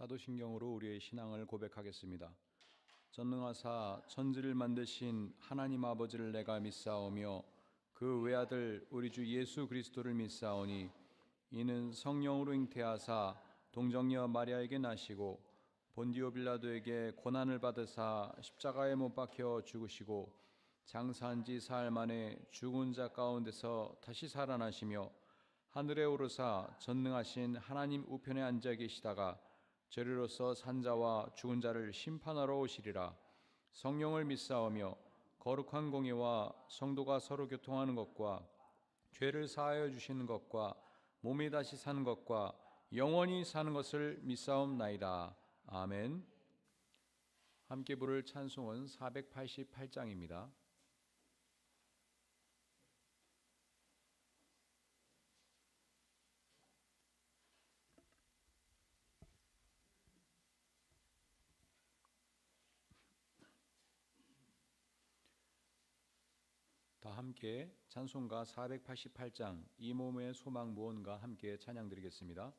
사도신경으로 우리의 신앙을 고백하겠습니다. 전능하사 천지를 만드신 하나님 아버지를 내가 믿사오며 그 외아들 우리 주 예수 그리스도를 믿사오니 이는 성령으로 잉태하사 동정녀 마리아에게 나시고 본디오 빌라도에게 고난을 받으사 십자가에 못 박혀 죽으시고 장사한 지 사흘 만에 죽은 자 가운데서 다시 살아나시며 하늘에 오르사 전능하신 하나님 우편에 앉아 계시다가 저리로서 산자와 죽은 자를 심판하러 오시리라. 성령을 믿사오며 거룩한 공예와 성도가 서로 교통하는 것과 죄를 사하여 주시는 것과 몸이 다시 사는 것과 영원히 사는 것을 믿사옵나이다. 아멘. 함께 부를 찬송은 488장입니다. 다 함께 찬송가 488장 이 몸의 소망 무언가 함께 찬양 드리겠습니다.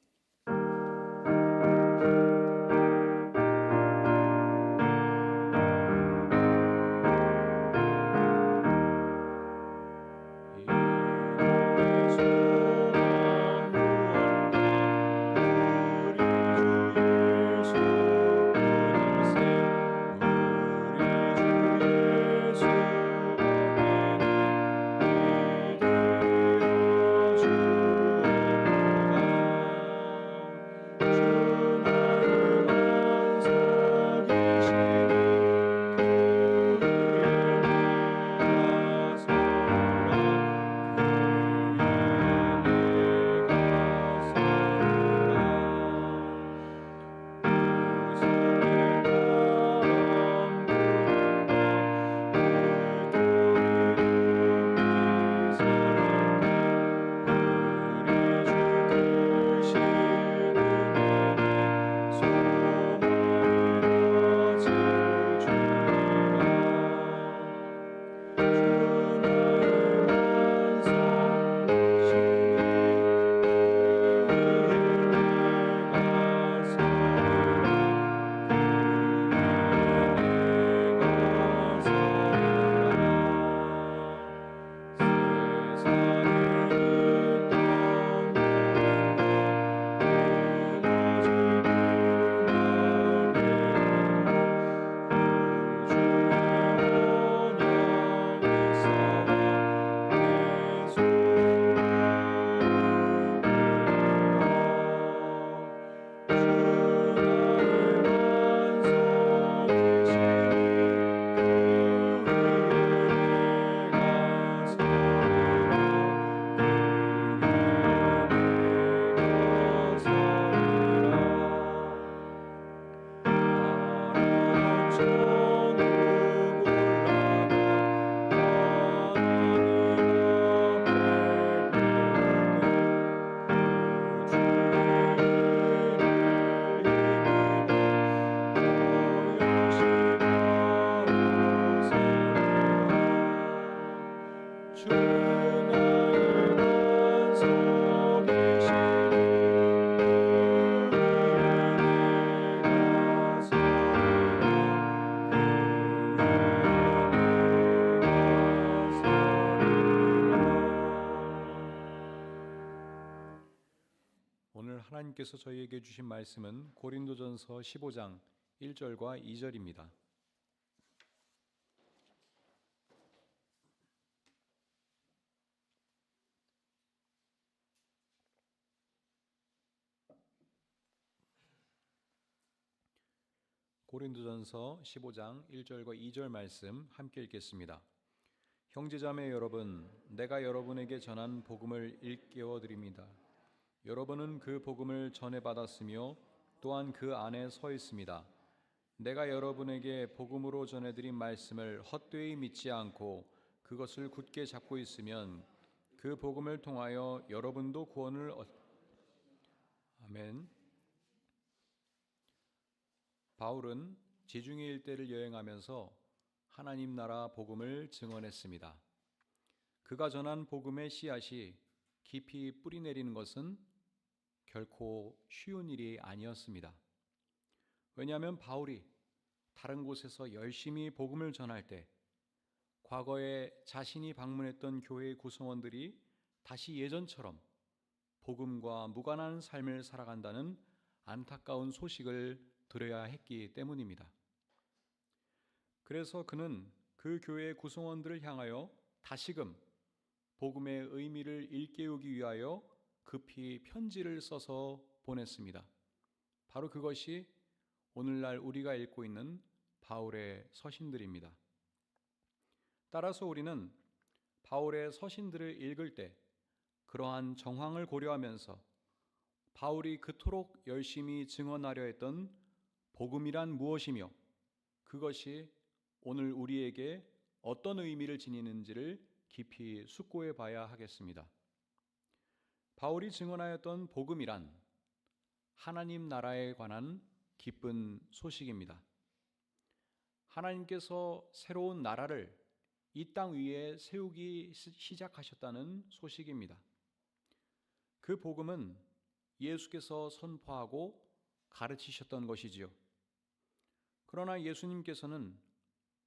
오늘 하나님께서 저희에게 주신 말씀은 고린도전서 15장 1절과 2절입니다. 고린도전서 15장 1절과 2절 말씀 함께 읽겠습니다. 형제자매 여러분, 내가 여러분에게 전한 복음을 일깨워 드립니다. 여러분은 그 복음을 전해받았으며 또한 그 안에 서 있습니다. 내가 여러분에게 복음으로 전해드린 말씀을 헛되이 믿지 않고 그것을 굳게 잡고 있으면 그 복음을 통하여 여러분도 구원을 아멘. 바울은 지중해 일대를 여행하면서 하나님 나라 복음을 증언했습니다. 그가 전한 복음의 씨앗이 깊이 뿌리 내리는 것은 결코 쉬운 일이 아니었습니다. 왜냐하면 바울이 다른 곳에서 열심히 복음을 전할 때 과거에 자신이 방문했던 교회의 구성원들이 다시 예전처럼 복음과 무관한 삶을 살아간다는 안타까운 소식을 들어야 했기 때문입니다. 그래서 그는 그 교회의 구성원들을 향하여 다시금 복음의 의미를 일깨우기 위하여 급히 편지를 써서 보냈습니다. 바로 그것이 오늘날 우리가 읽고 있는 바울의 서신들입니다. 따라서 우리는 바울의 서신들을 읽을 때 그러한 정황을 고려하면서 바울이 그토록 열심히 증언하려 했던 복음이란 무엇이며 그것이 오늘 우리에게 어떤 의미를 지니는지를 깊이 숙고해 봐야 하겠습니다. 바울이 증언하였던 복음이란 하나님 나라에 관한 기쁜 소식입니다. 하나님께서 새로운 나라를 이 땅 위에 세우기 시작하셨다는 소식입니다. 그 복음은 예수께서 선포하고 가르치셨던 것이지요. 그러나 예수님께서는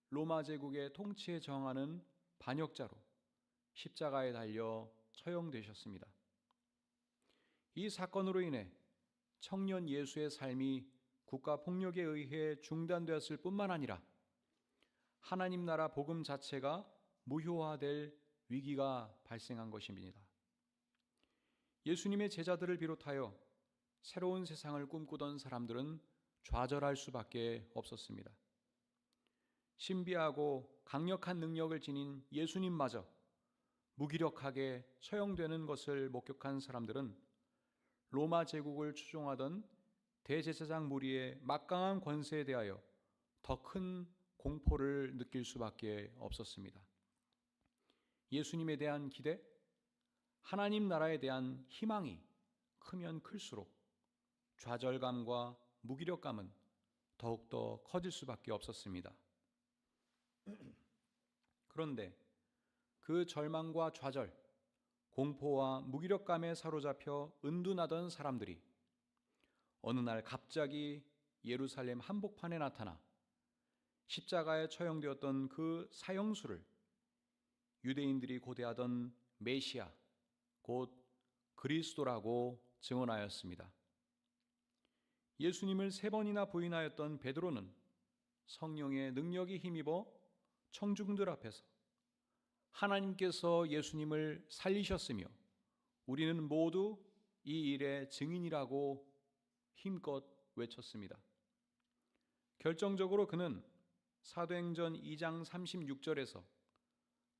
로마 제국의 통치에 저항하는 반역자로 십자가에 달려 처형되셨습니다. 이 사건으로 인해 청년 예수의 삶이 국가 폭력에 의해 중단되었을 뿐만 아니라 하나님 나라 복음 자체가 무효화될 위기가 발생한 것입니다. 예수님의 제자들을 비롯하여 새로운 세상을 꿈꾸던 사람들은 좌절할 수밖에 없었습니다. 신비하고 강력한 능력을 지닌 예수님마저 무기력하게 처형되는 것을 목격한 사람들은 로마 제국을 추종하던 대제사장 무리의 막강한 권세에 대하여 더 큰 공포를 느낄 수밖에 없었습니다. 예수님에 대한 기대, 하나님 나라에 대한 희망이 크면 클수록 좌절감과 무기력감은 더욱더 커질 수밖에 없었습니다. 그런데 그 절망과 좌절, 공포와 무기력감에 사로잡혀 은둔하던 사람들이 어느 날 갑자기 예루살렘 한복판에 나타나 십자가에 처형되었던 그 사형수를 유대인들이 고대하던 메시아, 곧 그리스도라고 증언하였습니다. 예수님을 3번이나 부인하였던 베드로는 성령의 능력이 힘입어 청중들 앞에서 하나님께서 예수님을 살리셨으며 우리는 모두 이 일의 증인이라고 힘껏 외쳤습니다. 결정적으로 그는 사도행전 2장 36절에서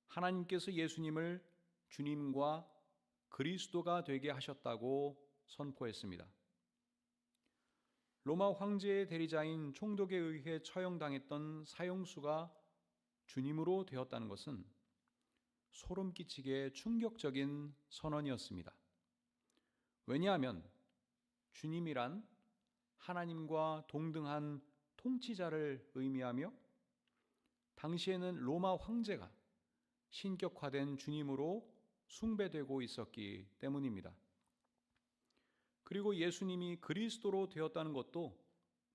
하나님께서 예수님을 주님과 그리스도가 되게 하셨다고 선포했습니다. 로마 황제의 대리자인 총독에 의해 처형당했던 사형수가 주님으로 되었다는 것은 소름 끼치게 충격적인 선언이었습니다. 왜냐하면 주님이란 하나님과 동등한 통치자를 의미하며 당시에는 로마 황제가 신격화된 주님으로 숭배되고 있었기 때문입니다. 그리고 예수님이 그리스도로 되었다는 것도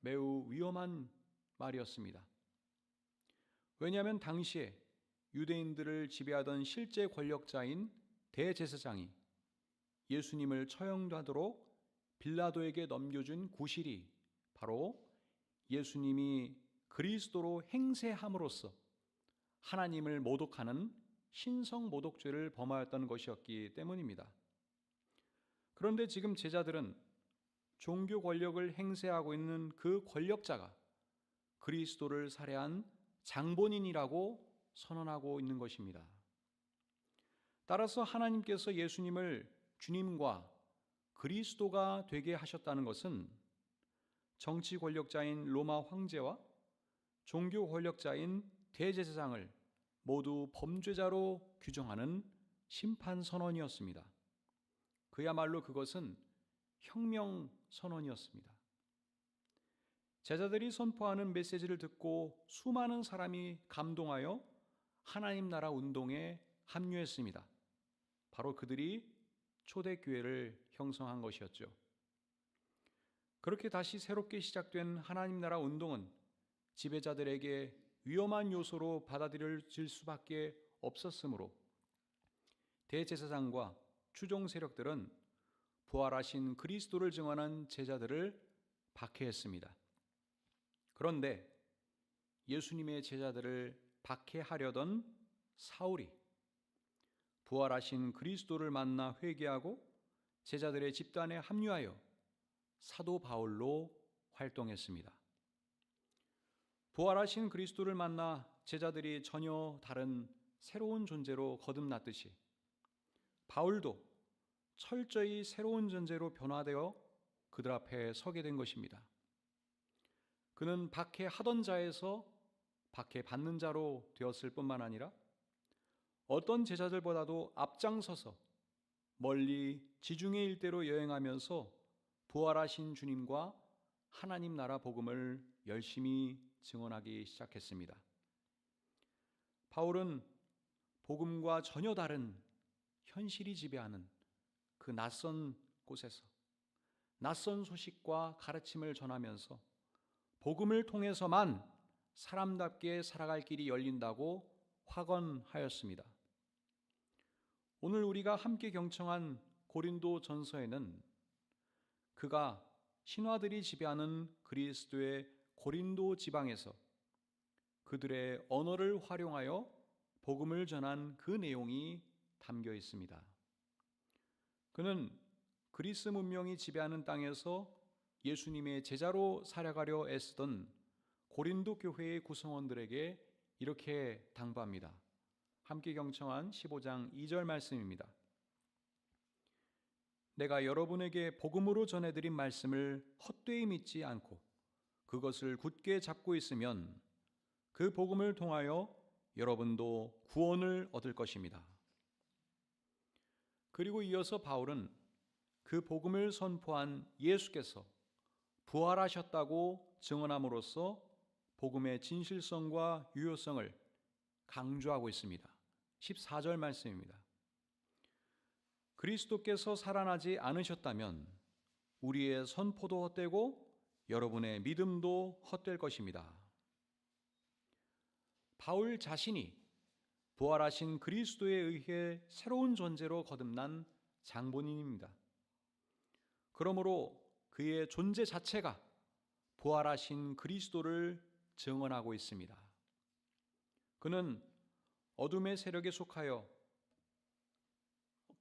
매우 위험한 말이었습니다. 왜냐하면 당시에 유대인들을 지배하던 실제 권력자인 대제사장이 예수님을 처형하도록 빌라도에게 넘겨준 구실이 바로 예수님이 그리스도로 행세함으로써 하나님을 모독하는 신성 모독죄를 범하였다는 것이었기 때문입니다. 그런데 지금 제자들은 종교 권력을 행세하고 있는 그 권력자가 그리스도를 살해한 장본인이라고 선언하고 있는 것입니다. 따라서 하나님께서 예수님을 주님과 그리스도가 되게 하셨다는 것은 정치 권력자인 로마 황제와 종교 권력자인 대제사장을 모두 범죄자로 규정하는 심판 선언이었습니다. 그야말로 그것은 혁명 선언이었습니다. 제자들이 선포하는 메시지를 듣고 수많은 사람이 감동하여 하나님 나라 운동에 합류했습니다. 바로 그들이 초대교회를 형성한 것이었죠. 그렇게 다시 새롭게 시작된 하나님 나라 운동은 지배자들에게 위험한 요소로 받아들여질 수밖에 없었으므로 대제사장과 추종 세력들은 부활하신 그리스도를 증언한 제자들을 박해했습니다. 그런데 예수님의 제자들을 박해하려던 사울이 부활하신 그리스도를 만나 회개하고 제자들의 집단에 합류하여 사도 바울로 활동했습니다. 부활하신 그리스도를 만나 제자들이 전혀 다른 새로운 존재로 거듭났듯이 바울도 철저히 새로운 존재로 변화되어 그들 앞에 서게 된 것입니다. 그는 박해하던 자에서 박해받는 자로 되었을 뿐만 아니라 어떤 제자들보다도 앞장서서 멀리 지중해 일대로 여행하면서 부활하신 주님과 하나님 나라 복음을 열심히 증언하기 시작했습니다. 바울은 복음과 전혀 다른 현실이 지배하는 그 낯선 곳에서 낯선 소식과 가르침을 전하면서 복음을 통해서만 사람답게 살아갈 길이 열린다고 확언하였습니다. 오늘 우리가 함께 경청한 고린도 전서에는 그가 신화들이 지배하는 그리스도의 고린도 지방에서 그들의 언어를 활용하여 복음을 전한 그 내용이 담겨 있습니다. 그는 그리스 문명이 지배하는 땅에서 예수님의 제자로 살아가려 애쓰던 고린도 교회의 구성원들에게 이렇게 당부합니다. 함께 경청한 15장 2절 말씀입니다. 내가 여러분에게 복음으로 전해드린 말씀을 헛되이 믿지 않고 그것을 굳게 잡고 있으면 그 복음을 통하여 여러분도 구원을 얻을 것입니다. 그리고 이어서 바울은 그 복음을 선포한 예수께서 부활하셨다고 증언함으로써 복음의 진실성과 유효성을 강조하고 있습니다. 14절 말씀입니다. 그리스도께서 살아나지 않으셨다면 우리의 선포도 헛되고 여러분의 믿음도 헛될 것입니다. 바울 자신이 부활하신 그리스도에 의해 새로운 존재로 거듭난 장본인입니다. 그러므로 그의 존재 자체가 부활하신 그리스도를 증언하고 있습니다. 그는 어둠의 세력에 속하여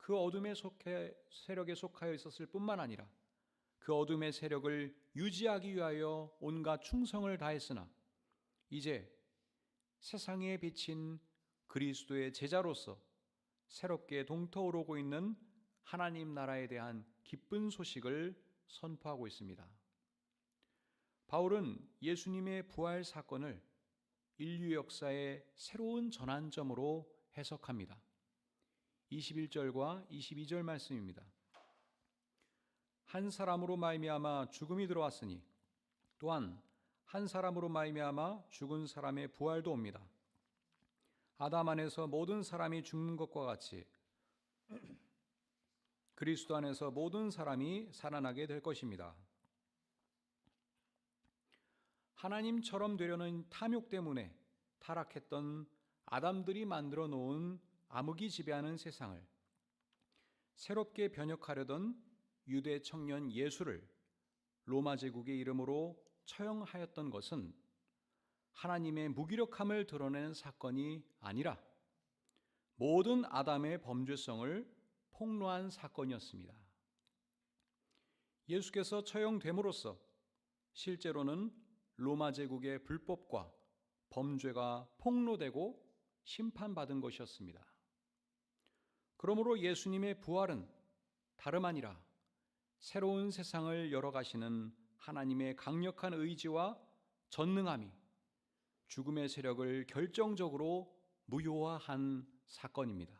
그 어둠의 세력에 속하여 있었을 뿐만 아니라 그 어둠의 세력을 유지하기 위하여 온갖 충성을 다했으나 이제 세상에 비친 그리스도의 제자로서 새롭게 동터오르고 있는 하나님 나라에 대한 기쁜 소식을 선포하고 있습니다. 바울은 예수님의 부활 사건을 인류 역사의 새로운 전환점으로 해석합니다. 21절과 22절 말씀입니다. 한 사람으로 말미암아 죽음이 들어왔으니 또한 한 사람으로 말미암아 죽은 사람의 부활도 옵니다. 아담 안에서 모든 사람이 죽는 것과 같이 그리스도 안에서 모든 사람이 살아나게 될 것입니다. 하나님처럼 되려는 탐욕 때문에 타락했던 아담들이 만들어 놓은 암흑이 지배하는 세상을 새롭게 변혁하려던 유대 청년 예수를 로마 제국의 이름으로 처형하였던 것은 하나님의 무기력함을 드러낸 사건이 아니라 모든 아담의 범죄성을 폭로한 사건이었습니다. 예수께서 처형됨으로써 실제로는 로마 제국의 불법과 범죄가 폭로되고 심판받은 것이었습니다. 그러므로 예수님의 부활은 다름 아니라 새로운 세상을 열어가시는 하나님의 강력한 의지와 전능함이 죽음의 세력을 결정적으로 무효화한 사건입니다.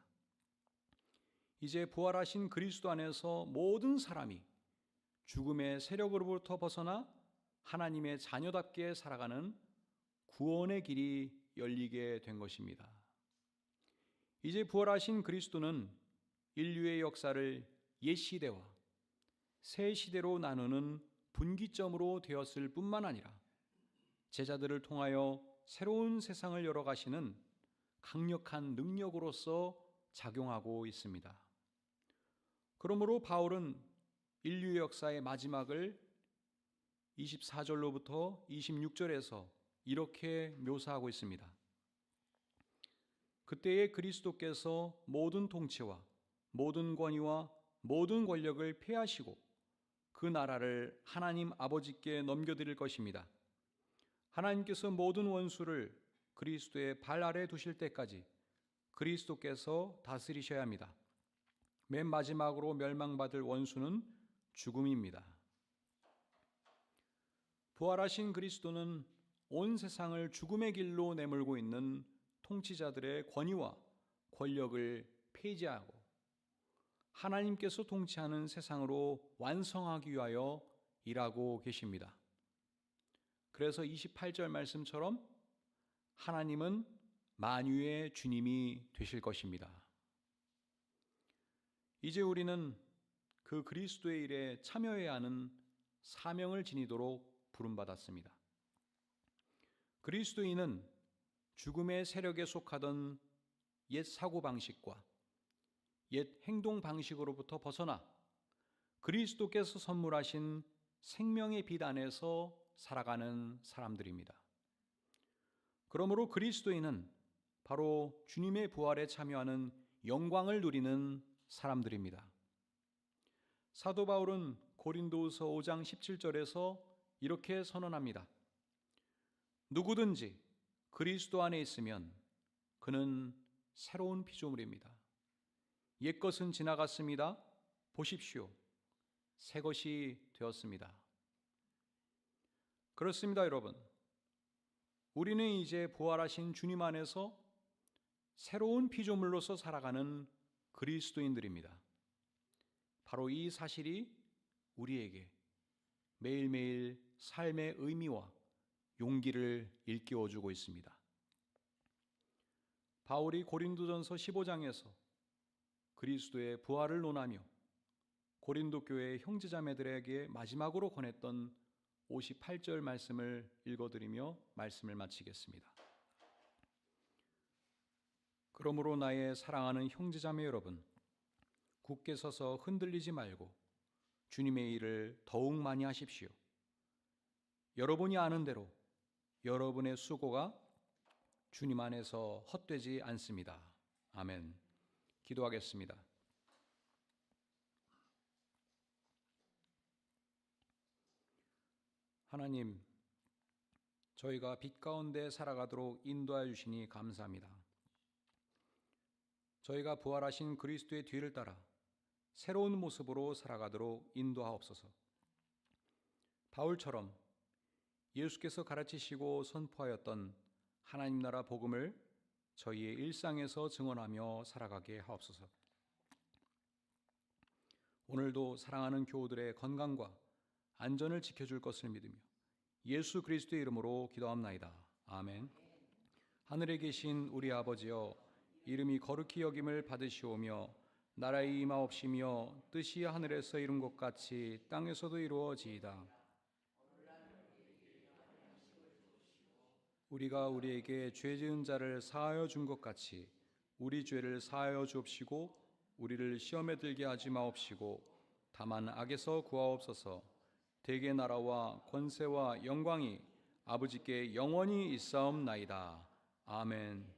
이제 부활하신 그리스도 안에서 모든 사람이 죽음의 세력으로부터 벗어나 하나님의 자녀답게 살아가는 구원의 길이 열리게 된 것입니다. 이제 부활하신 그리스도는 인류의 역사를 옛 시대와 새 시대로 나누는 분기점으로 되었을 뿐만 아니라 제자들을 통하여 새로운 세상을 열어가시는 강력한 능력으로서 작용하고 있습니다. 그러므로 바울은 인류의 역사의 마지막을 24절로부터 26절에서 이렇게 묘사하고 있습니다. 그때에 그리스도께서 모든 통치와 모든 권위와 모든 권력을 폐하시고 그 나라를 하나님 아버지께 넘겨드릴 것입니다. 하나님께서 모든 원수를 그리스도의 발 아래 두실 때까지 그리스도께서 다스리셔야 합니다. 맨 마지막으로 멸망받을 원수는 죽음입니다. 부활하신 그리스도는 온 세상을 죽음의 길로 내몰고 있는 통치자들의 권위와 권력을 폐지하고 하나님께서 통치하는 세상으로 완성하기 위하여 일하고 계십니다. 그래서 28절 말씀처럼 하나님은 만유의 주님이 되실 것입니다. 이제 우리는 그 그리스도의 일에 참여해야 하는 사명을 지니도록 부름받았습니다. 그리스도인은 죽음의 세력에 속하던 옛 사고방식과 옛 행동 방식으로부터 벗어나 그리스도께서 선물하신 생명의 빛 안에서 살아가는 사람들입니다. 그러므로 그리스도인은 바로 주님의 부활에 참여하는 영광을 누리는 사람들입니다. 사도 바울은 고린도후서 5장 17절에서 이렇게 선언합니다. 누구든지 그리스도 안에 있으면 그는 새로운 피조물입니다. 옛것은 지나갔습니다. 보십시오. 새 것이 되었습니다. 그렇습니다, 여러분. 우리는 이제 부활하신 주님 안에서 새로운 피조물로서 살아가는 그리스도인들입니다. 바로 이 사실이 우리에게 매일매일 삶의 의미와 용기를 일깨워주고 있습니다. 바울이 고린도전서 15장에서 그리스도의 부활을 논하며 고린도 교회 형제자매들에게 마지막으로 권했던 58절 말씀을 읽어드리며 말씀을 마치겠습니다. 그러므로 나의 사랑하는 형제자매 여러분, 굳게 서서 흔들리지 말고 주님의 일을 더욱 많이 하십시오. 여러분이 아는 대로 여러분의 수고가 주님 안에서 헛되지 않습니다. 아멘. 기도하겠습니다. 하나님, 저희가 빛 가운데 살아가도록 인도하여 주시니 감사합니다. 저희가 부활하신 그리스도의 뒤를 따라 새로운 모습으로 살아가도록 인도하옵소서. 바울처럼 예수께서 가르치시고 선포하였던 하나님 나라 복음을 저희의 일상에서 증언하며 살아가게 하옵소서. 오늘도 사랑하는 교우들의 건강과 안전을 지켜줄 것을 믿으며 예수 그리스도의 이름으로 기도합나이다. 아멘. 하늘에 계신 우리 아버지여, 이름이 거룩히 여김을 받으시오며 나라의 임하옵시며 뜻이 하늘에서 이룬 것 같이 땅에서도 이루어지이다. 우리가 우리에게 죄 지은 자를 사하여 준 것 같이 우리 죄를 사하여 주옵시고 우리를 시험에 들게 하지 마옵시고 다만 악에서 구하옵소서. 대개 나라와 권세와 영광이 아버지께 영원히 있사옵나이다. 아멘.